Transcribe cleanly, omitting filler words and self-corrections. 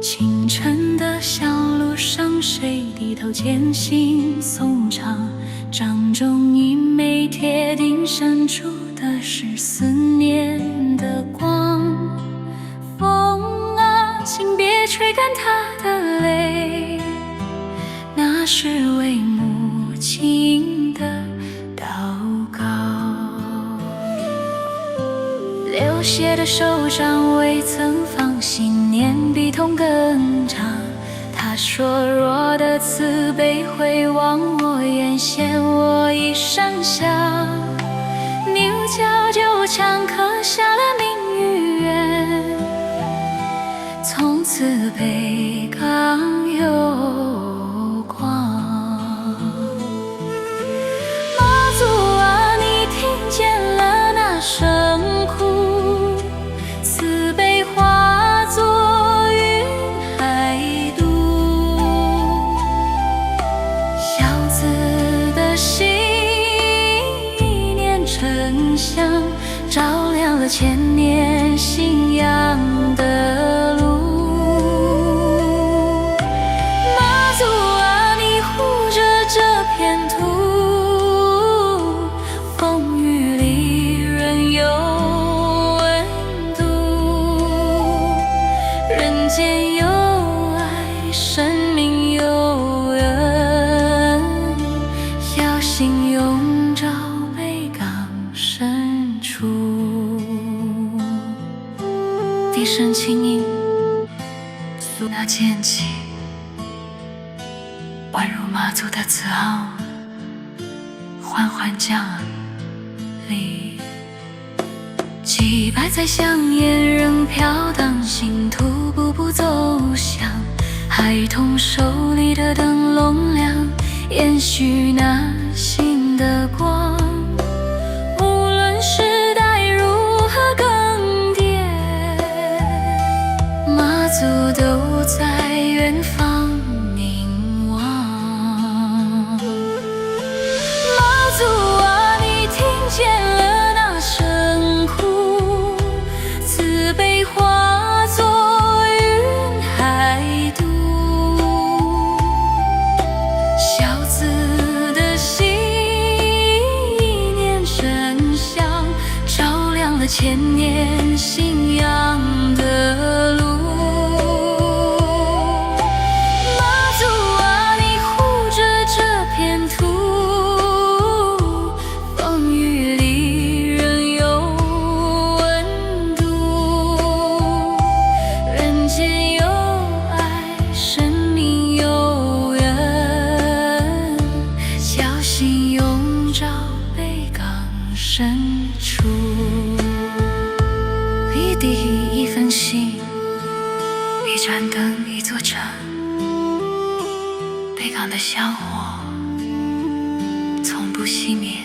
清晨的小路上，谁低头渐行颂唱？掌中一枚铁钉，闪出的是思念的光。风啊，请别吹干他的泪，那是为母亲的祷告。流血的手掌未曾放，信念比痛更长。他说若的慈悲会往我眼线，我已上下。牛角就枪刻下了命与缘，从此北港有光。妈祖啊，你听见了那声哭，慈悲化作云海渡。小子的心一念成香，照亮了千年信仰的路。妈祖啊，你护着这片土，风雨里仍有温度。人间有爱，生命有恩，要心永照北港深处。低声轻吟，诉那剑气，宛如妈祖的慈号，缓缓降临。几百载香烟仍飘荡，信徒步步走向。孩童手里的灯笼亮，延续那心的光。无论时代如何更迭，妈祖都在远方凝望。妈祖啊，你听见了那声哭，慈悲化作云海渡。小子的心一念真香，照亮了千年信仰的路。妈祖啊，你护着这片土，风雨里仍有温度。人间有爱，生命有恩，小心永照北港深处。一滴一份心，一盏灯一座城，北港的香火从不熄灭。